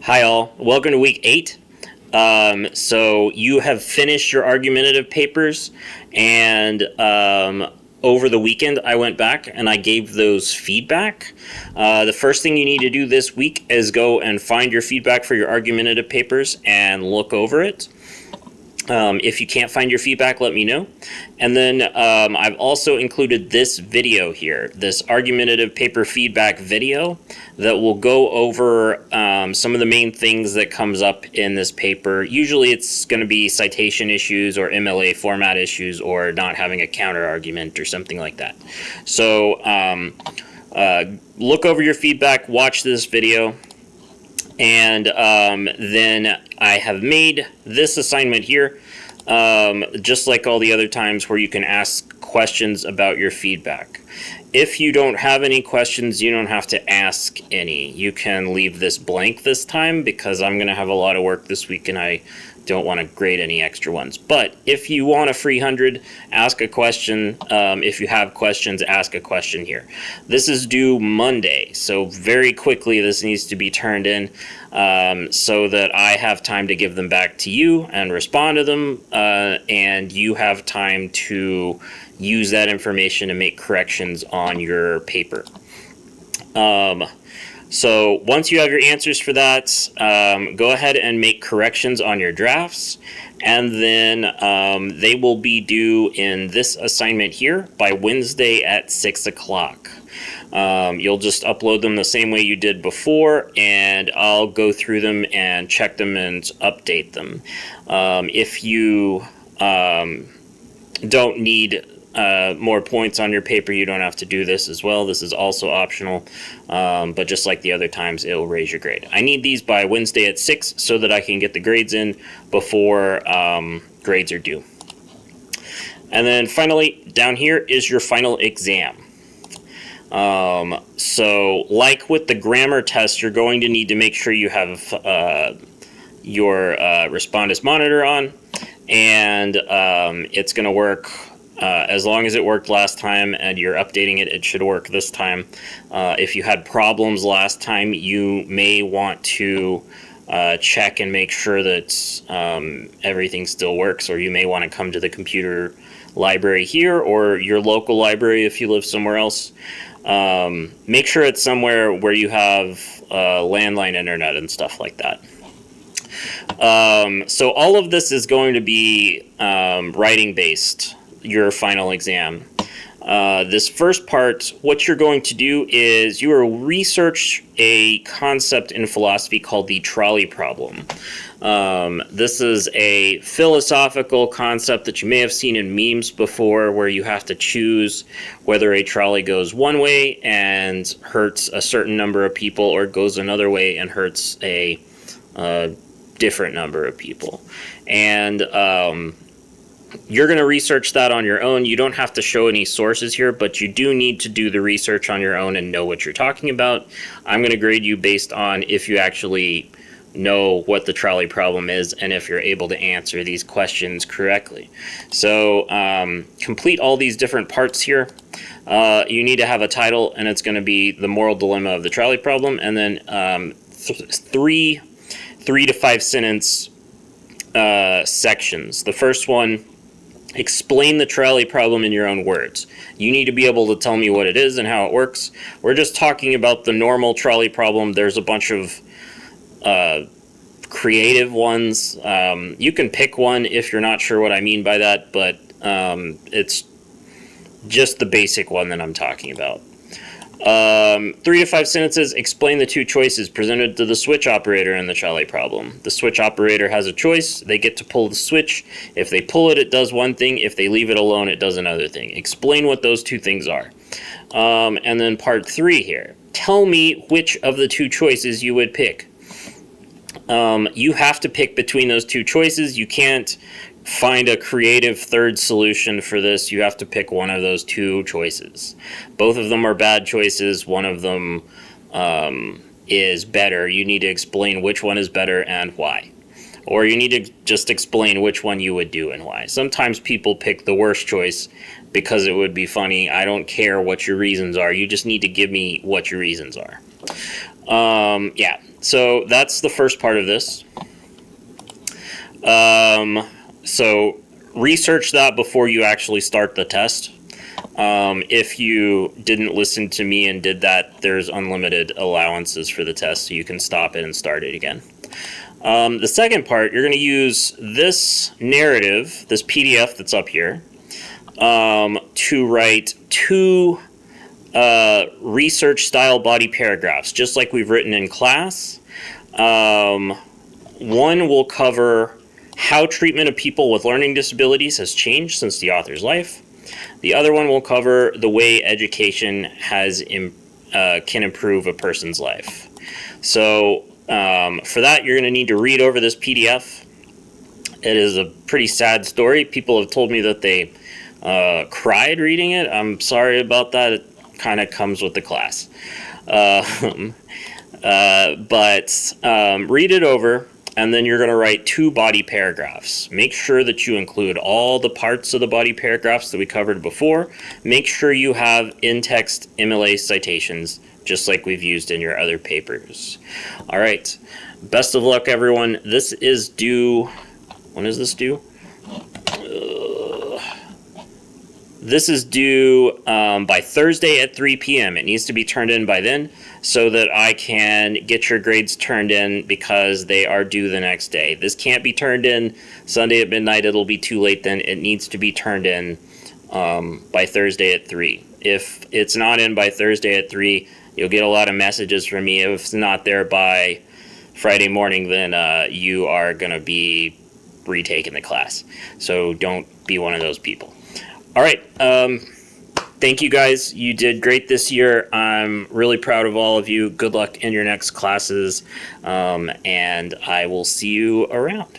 Hi all, welcome to week 8. So you have finished your argumentative papers, and over the weekend I went back and I gave those feedback. The first thing you need to do this week is go and find your feedback for your argumentative papers and look over it. If you can't find your feedback, let me know. And then I've also included this video here, this argumentative paper feedback video that will go over some of the main things that comes up in this paper. Usually it's going to be citation issues or MLA format issues or not having a counter argument or something like that. So look over your feedback, watch this video. And then I have made this assignment here, just like all the other times, where you can ask questions about your feedback. If you don't have any questions, you don't have to ask any. You can leave this blank this time because I'm going to have a lot of work this week and I don't want to grade any extra ones. But if you want a free 100, ask a question. If you have questions, ask a question here. This is due Monday, so very quickly this needs to be turned in so that I have time to give them back to you and respond to them, and you have time to use that information to make corrections on your paper. So once you have your answers for that, go ahead and make corrections on your drafts, and then they will be due in this assignment here by Wednesday at 6 o'clock. You'll just upload them the same way you did before, and I'll go through them and check them and update them. If you don't need more points on your paper, you don't have to do this as well. This is also optional, but just like the other times, it will raise your grade. I need these by Wednesday at 6 so that I can get the grades in before grades are due. And then finally, down here is your final exam. So like with the grammar test, you're going to need to make sure you have your Respondus monitor on, and it's going to work as long as it worked last time and you're updating it, it should work this time. If you had problems last time, you may want to check and make sure that everything still works, or you may want to come to the computer library here or your local library if you live somewhere else. Make sure it's somewhere where you have landline internet and stuff like that. So all of this is going to be writing based, your final exam. This first part, what you're going to do is you will research a concept in philosophy called the trolley problem. This is a philosophical concept that you may have seen in memes before, where you have to choose whether a trolley goes one way and hurts a certain number of people or goes another way and hurts a different number of people. And you're going to research that on your own. You don't have to show any sources here, but you do need to do the research on your own and know what you're talking about. I'm going to grade you based on if you actually know what the trolley problem is and if you're able to answer these questions correctly. So complete all these different parts here. You need to have a title, and it's going to be the moral dilemma of the trolley problem, and then three to 5 sentence sections. The first one, explain the trolley problem in your own words. You need to be able to tell me what it is and how it works. We're just talking about the normal trolley problem. There's a bunch of creative ones. You can pick one if you're not sure what I mean by that, but it's just the basic one that I'm talking about. 3 to 5 sentences, explain the two choices presented to the switch operator in the trolley problem. The switch operator has a choice. They get to pull the switch. If they pull it, it does one thing. If they leave it alone, it does another thing. Explain what those two things are. And then part 3 here. Tell me which of the two choices you would pick. You have to pick between those two choices. You can't find a creative third solution for this. You have to pick one of those two choices. Both of them are bad choices. One of them is better. You need to explain which one is better and why. Or you need to just explain which one you would do and why. Sometimes people pick the worst choice because it would be funny. I don't care what your reasons are. You just need to give me what your reasons are. Yeah, so that's the first part of this. So research that before you actually start the test. If you didn't listen to me and did that, there's unlimited allowances for the test, so you can stop it and start it again. The second part, you're going to use this narrative, this PDF that's up here, to write 2 research-style body paragraphs, just like we've written in class. One will cover how treatment of people with learning disabilities has changed since the author's life. The other one will cover the way education can improve a person's life. So for that, you're going to need to read over this PDF. It is a pretty sad story. People have told me that they cried reading it. I'm sorry about that. It kind of comes with the class. But read it over, and then you're going to write 2 body paragraphs. Make sure that you include all the parts of the body paragraphs that we covered before. Make sure you have in-text MLA citations, just like we've used in your other papers. All right. Best of luck, everyone. This is due... When is this due? This is due by Thursday at 3 p.m. It needs to be turned in by then so that I can get your grades turned in, because they are due the next day. This can't be turned in Sunday at midnight. It'll be too late then. It needs to be turned in by Thursday at 3. If it's not in by Thursday at 3, you'll get a lot of messages from me. If it's not there by Friday morning, then you are going to be retaking the class. So don't be one of those people. All right. Thank you, guys. You did great this year. I'm really proud of all of you. Good luck in your next classes, and I will see you around.